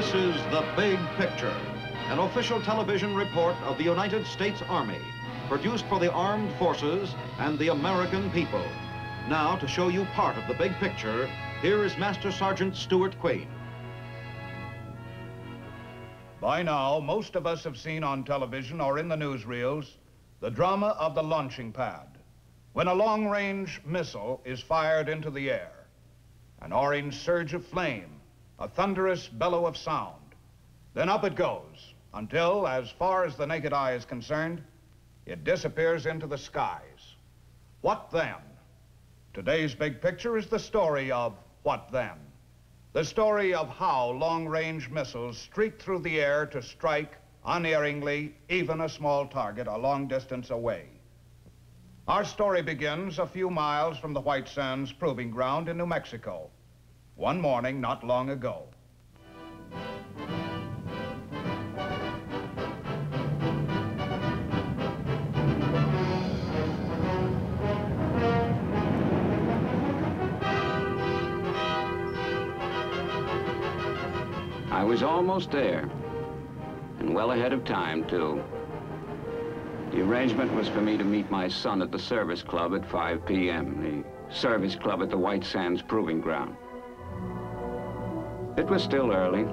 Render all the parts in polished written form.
This is The Big Picture, an official television report of the United States Army, produced for the armed forces and the American people. Now, to show you part of the big picture, here is Master Sergeant Stuart Queen. By now, most of us have seen on television or in the newsreels the drama of the launching pad, when a long-range missile is fired into the air. An orange surge of flame, a thunderous bellow of sound. Then up it goes, until, as far as the naked eye is concerned, it disappears into the skies. What then? Today's big picture is the story of What Then? The story of how long-range missiles streak through the air to strike, unerringly, even a small target a long distance away. Our story begins a few miles from the White Sands Proving Ground in New Mexico, one morning not long ago. I was almost there, and well ahead of time, too. The arrangement was for me to meet my son at the service club at 5 p.m., the service club at the White Sands Proving Ground. It was still early.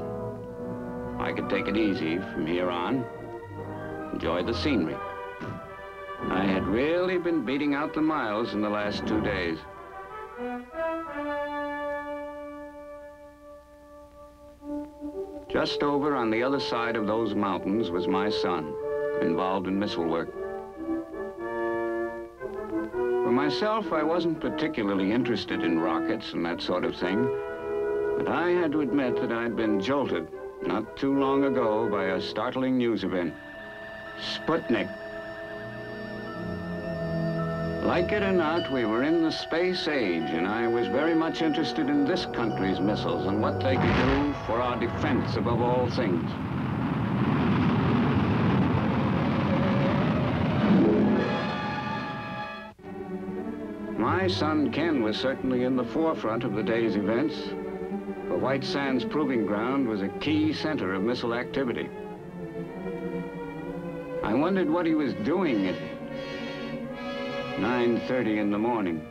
I could take it easy from here on, enjoy the scenery. I had really been beating out the miles in the last 2 days. Just over on the other side of those mountains was my son, involved in missile work. For myself, I wasn't particularly interested in rockets and that sort of thing, but I had to admit that I'd been jolted not too long ago by a startling news event. Sputnik. Like it or not, we were in the space age, and I was very much interested in this country's missiles and what they could do for our defense above all things. My son Ken was certainly in the forefront of the day's events. The White Sands Proving Ground was a key center of missile activity. I wondered what he was doing at 9:30 in the morning.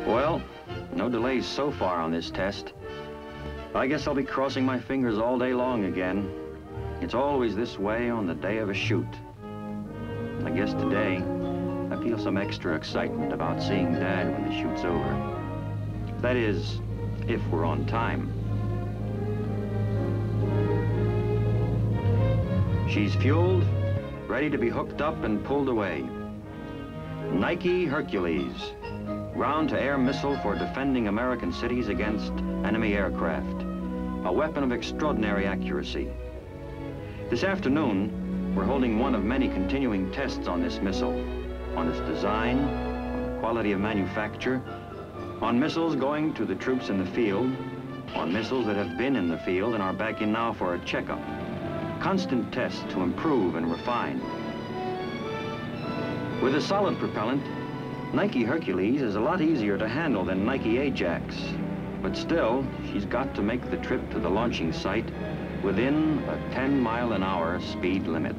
Well, no delays so far on this test. I guess I'll be crossing my fingers all day long again. It's always this way on the day of a shoot. I guess today, I feel some extra excitement about seeing Dad when the shoot's over. That is, if we're on time. She's fueled, ready to be hooked up and pulled away. Nike Hercules, ground-to-air missile for defending American cities against enemy aircraft. A weapon of extraordinary accuracy. This afternoon, we're holding one of many continuing tests on this missile, on its design, on the quality of manufacture, on missiles going to the troops in the field, on missiles that have been in the field and are back in now for a checkup. Constant tests to improve and refine. With a solid propellant, Nike Hercules is a lot easier to handle than Nike Ajax, but still, she's got to make the trip to the launching site within a 10-mile-an-hour speed limit.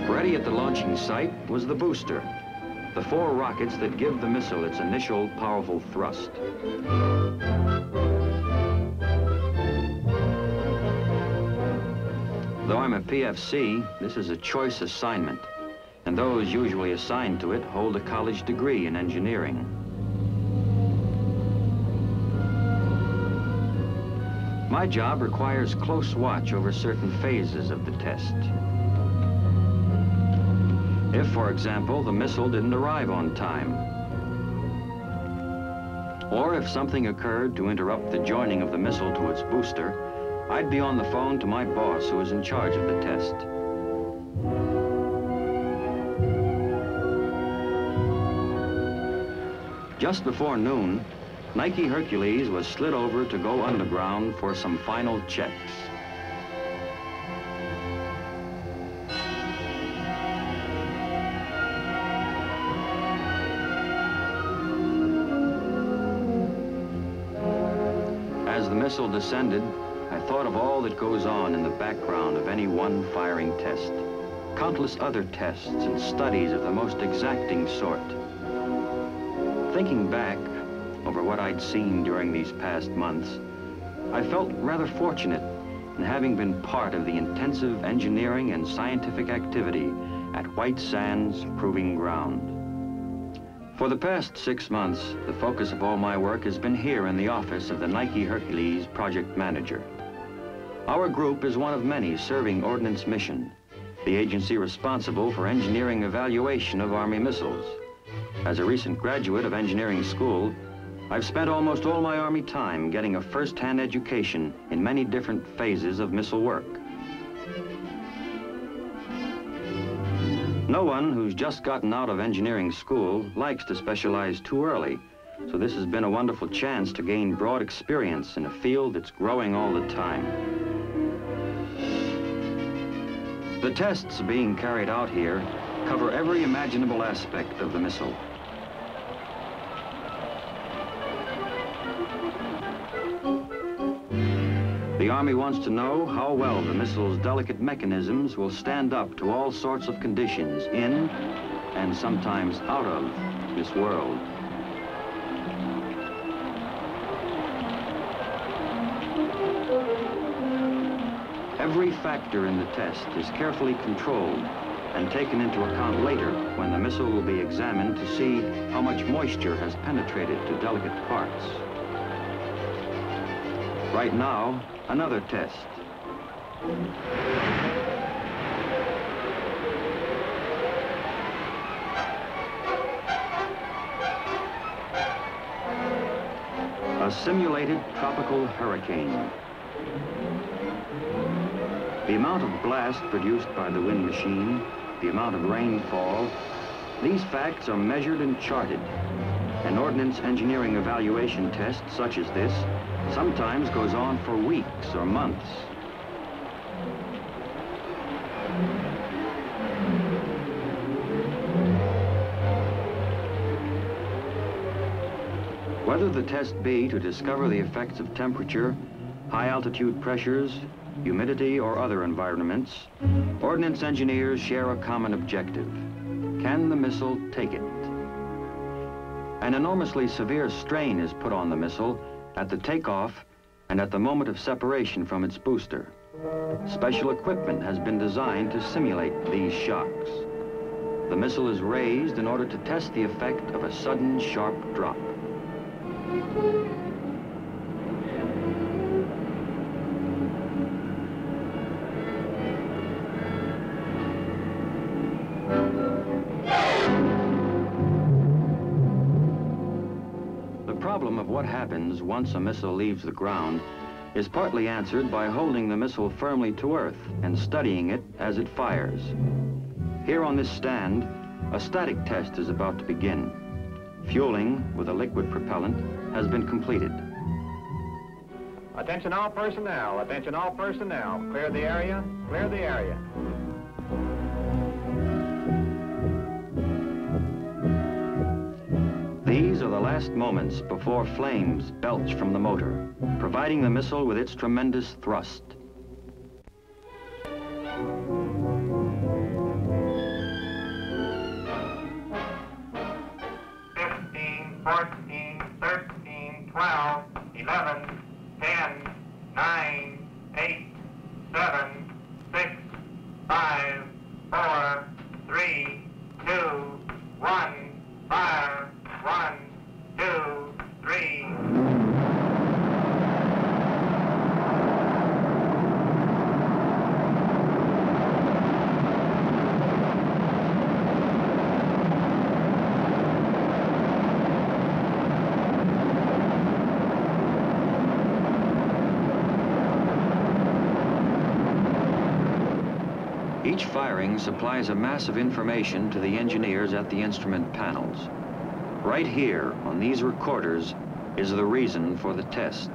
Ready at the launching site was the booster, the 4 rockets that give the missile its initial powerful thrust. Though I'm a PFC, this is a choice assignment, and those usually assigned to it hold a college degree in engineering. My job requires close watch over certain phases of the test. If, for example, the missile didn't arrive on time, or if something occurred to interrupt the joining of the missile to its booster, I'd be on the phone to my boss who was in charge of the test. Just before noon, Nike Hercules was slid over to go underground for some final checks. missile descended, I thought of all that goes on in the background of any one firing test. Countless other tests and studies of the most exacting sort. Thinking back over what I'd seen during these past months, I felt rather fortunate in having been part of the intensive engineering and scientific activity at White Sands Proving Ground. For the past 6 months, the focus of all my work has been here in the office of the Nike Hercules project manager. Our group is one of many serving Ordnance Mission, the agency responsible for engineering evaluation of Army missiles. As a recent graduate of engineering school, I've spent almost all my Army time getting a first-hand education in many different phases of missile work. No one who's just gotten out of engineering school likes to specialize too early, so this has been a wonderful chance to gain broad experience in a field that's growing all the time. The tests being carried out here cover every imaginable aspect of the missile. The Army wants to know how well the missile's delicate mechanisms will stand up to all sorts of conditions in, and sometimes out of, this world. Every factor in the test is carefully controlled and taken into account later when the missile will be examined to see how much moisture has penetrated to delicate parts. Right now, another test. A simulated tropical hurricane. The amount of blast produced by the wind machine, the amount of rainfall, these facts are measured and charted. An ordnance engineering evaluation test such as this sometimes goes on for weeks or months. Whether the test be to discover the effects of temperature, high altitude pressures, humidity, or other environments, ordnance engineers share a common objective. Can the missile take it? An enormously severe strain is put on the missile at the takeoff and at the moment of separation from its booster. Special equipment has been designed to simulate these shocks. The missile is raised in order to test the effect of a sudden sharp drop. The problem of what happens once a missile leaves the ground is partly answered by holding the missile firmly to Earth and studying it as it fires. Here on this stand, a static test is about to begin. Fueling with a liquid propellant has been completed. Attention all personnel, attention all personnel. Clear the area, clear the area. These are the last moments before flames belch from the motor, providing the missile with its tremendous thrust. Fifteen, 14, 13, 12, 11, 10, 9, 8, 7, 6, 5, 4, 3, 2, 1, fire. 1, 2, 3. Each firing supplies a mass of information to the engineers at the instrument panels. Right here, on these recorders, is the reason for the test.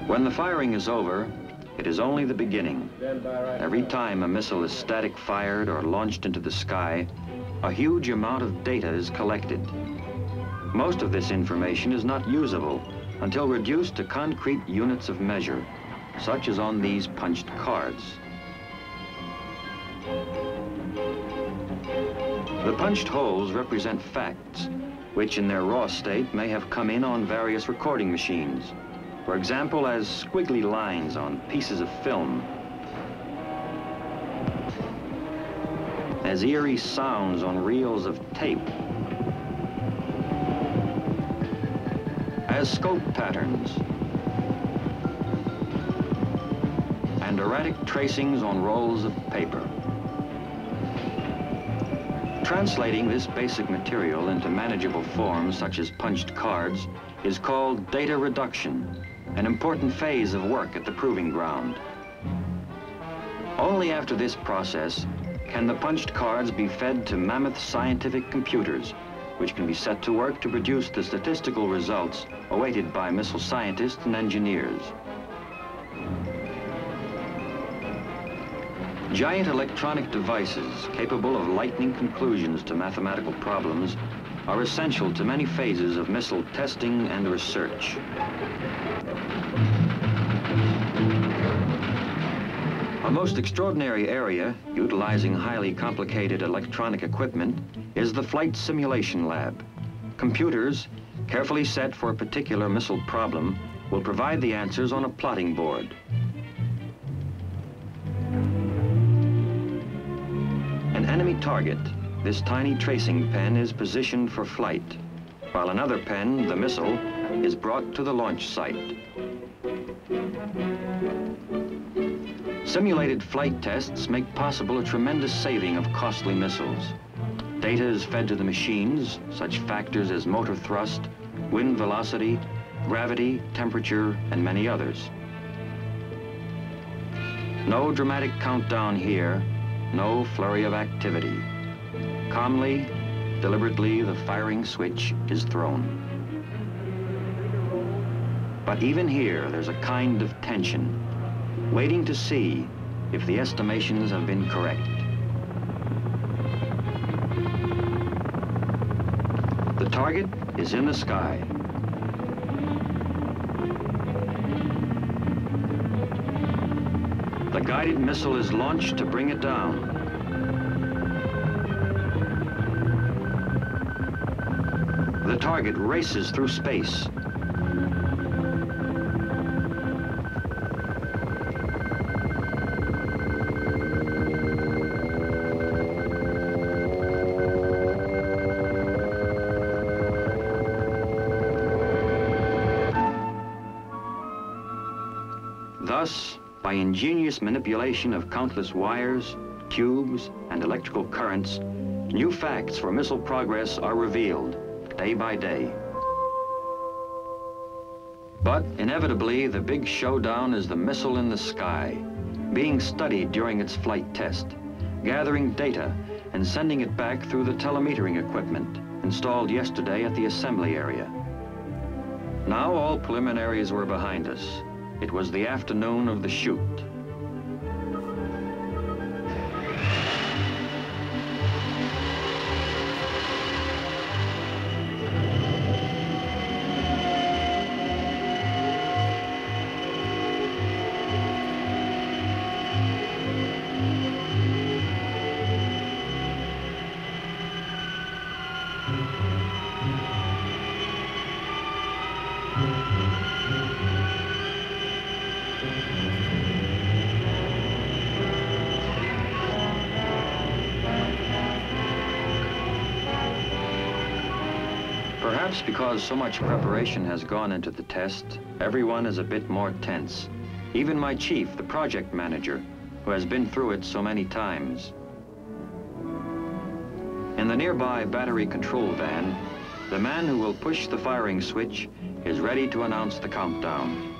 When the firing is over, it is only the beginning. Every time a missile is static fired or launched into the sky, a huge amount of data is collected. Most of this information is not usable until reduced to concrete units of measure, such as on these punched cards. The punched holes represent facts, which in their raw state may have come in on various recording machines. For example, as squiggly lines on pieces of film, as eerie sounds on reels of tape, as scope patterns, and erratic tracings on rolls of paper. Translating this basic material into manageable forms such as punched cards is called data reduction, an important phase of work at the proving ground. Only after this process can the punched cards be fed to mammoth scientific computers, which can be set to work to produce the statistical results awaited by missile scientists and engineers. Giant electronic devices capable of lightning conclusions to mathematical problems are essential to many phases of missile testing and research. A most extraordinary area, utilizing highly complicated electronic equipment, is the Flight Simulation Lab. Computers, carefully set for a particular missile problem, will provide the answers on a plotting board. An enemy target, this tiny tracing pen is positioned for flight, while another pen, the missile, is brought to the launch site. Simulated flight tests make possible a tremendous saving of costly missiles. Data is fed to the machines, such factors as motor thrust, wind velocity, gravity, temperature, and many others. No dramatic countdown here, no flurry of activity. Calmly, deliberately, the firing switch is thrown. But even here, there's a kind of tension, waiting to see if the estimations have been correct. The target is in the sky. The guided missile is launched to bring it down. The target races through space. Thus, by ingenious manipulation of countless wires, tubes, and electrical currents, new facts for missile progress are revealed, day by day. But inevitably, the big showdown is the missile in the sky, being studied during its flight test, gathering data and sending it back through the telemetering equipment installed yesterday at the assembly area. Now all preliminaries were behind us. It was the afternoon of the shoot. Perhaps because so much preparation has gone into the test, everyone is a bit more tense. Even my chief, the project manager, who has been through it so many times. In the nearby battery control van, the man who will push the firing switch is ready to announce the countdown.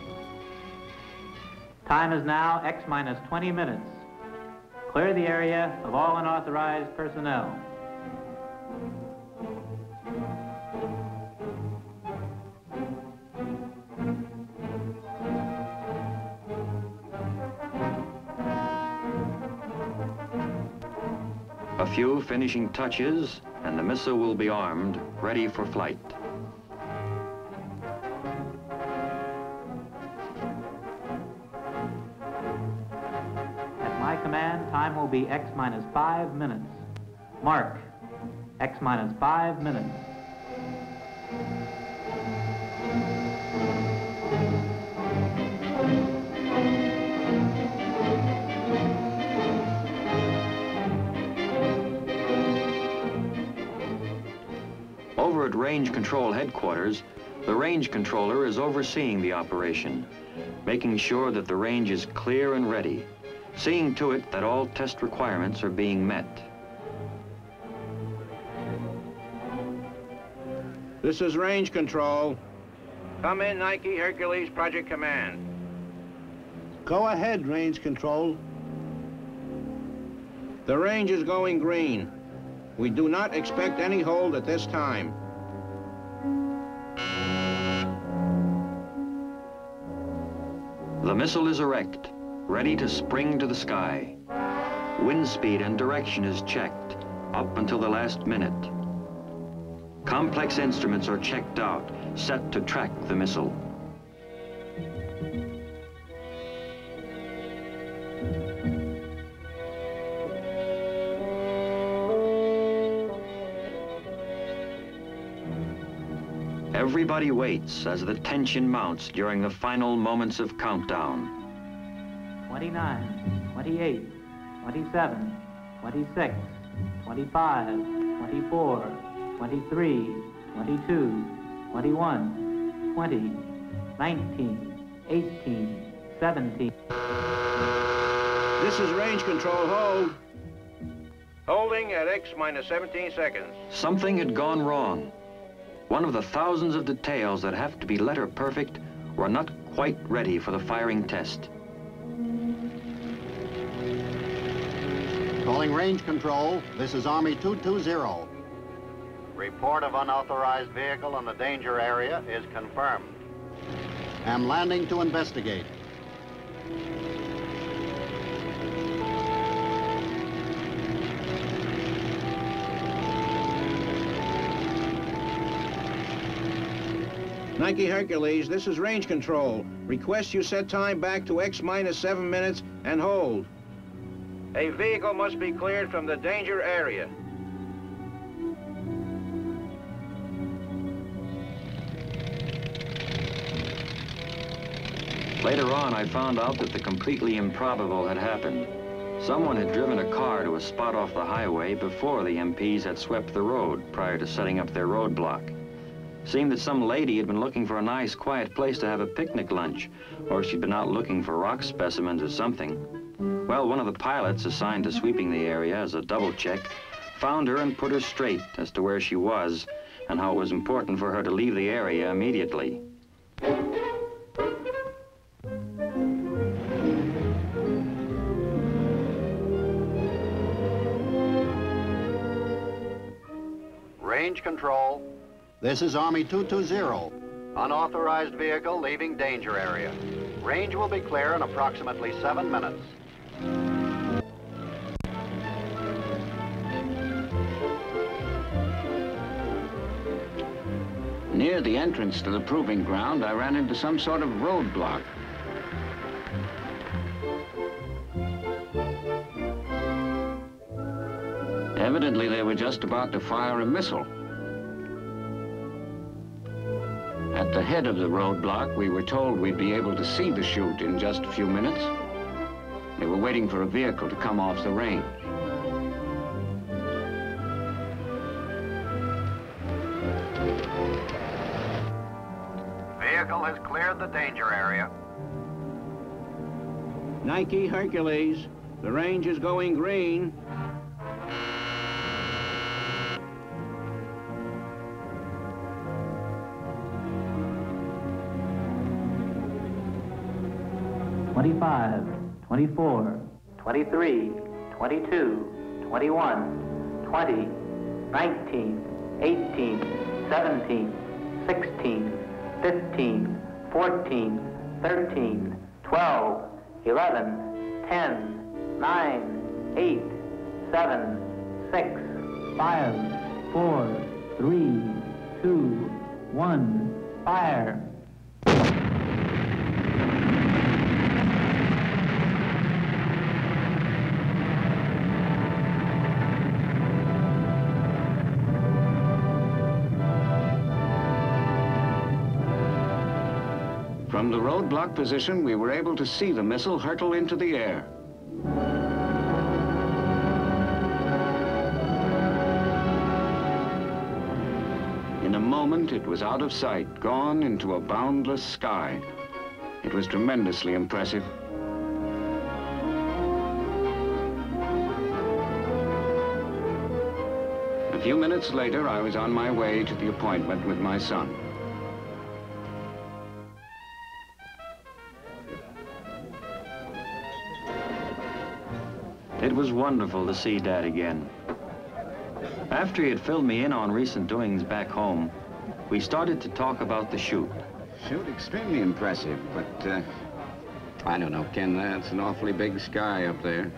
Time is now X minus 20 minutes. Clear the area of all unauthorized personnel. few finishing touches, and the missile will be armed, ready for flight. At my command, time will be X minus 5 minutes. Mark, X minus 5 minutes. Over at Range Control Headquarters, the range controller is overseeing the operation, making sure that the range is clear and ready, seeing to it that all test requirements are being met. This is Range Control. Come in, Nike Hercules Project Command. Go ahead, Range Control. The range is going green. We do not expect any hold at this time. The missile is erect, ready to spring to the sky. Wind speed and direction is checked up until the last minute. Complex instruments are checked out, set to track the missile. Everybody waits as the tension mounts during the final moments of countdown. 29, 28, 27, 26, 25, 24, 23, 22, 21, 20, 19, 18, 17. This is Range Control. Hold. Holding at X minus 17 seconds. Something had gone wrong. One of the thousands of details that have to be letter perfect were not quite ready for the firing test. Calling Range Control, this is Army 220. Report of unauthorized vehicle in the danger area is confirmed. Am landing to investigate. Nike Hercules, this is Range Control. Request you set time back to X minus 7 minutes and hold. A vehicle must be cleared from the danger area. Later on, I found out that the completely improbable had happened. Someone had driven a car to a spot off the highway before the MPs had swept the road prior to setting up their roadblock. Seemed that some lady had been looking for a nice, quiet place to have a picnic lunch, or she'd been out looking for rock specimens or something. Well, one of the pilots assigned to sweeping the area as a double check found her and put her straight as to where she was and how it was important for her to leave the area immediately. Range Control. This is Army 220. Unauthorized vehicle leaving danger area. Range will be clear in approximately 7 minutes. Near the entrance to the proving ground, I ran into some sort of roadblock. Evidently, they were just about to fire a missile. At the head of the roadblock, we were told we'd be able to see the chute in just a few minutes. They were waiting for a vehicle to come off the range. Vehicle has cleared the danger area. Nike Hercules, the range is going green. $25, 24, 23, 22, 21, 20, 19, 18, 17, 16, 15, 14, 13, 12, 11, 10, 9, 8, 7, 6, 5, 4, 3, 2, 1, fire. From the roadblock position, we were able to see the missile hurtle into the air. In a moment, it was out of sight, gone into a boundless sky. It was tremendously impressive. A few minutes later, I was on my way to the appointment with my son. It was wonderful to see Dad again. After he had filled me in on recent doings back home, we started to talk about the shoot. Shoot, extremely impressive, but I don't know, Ken, that's an awfully big sky up there.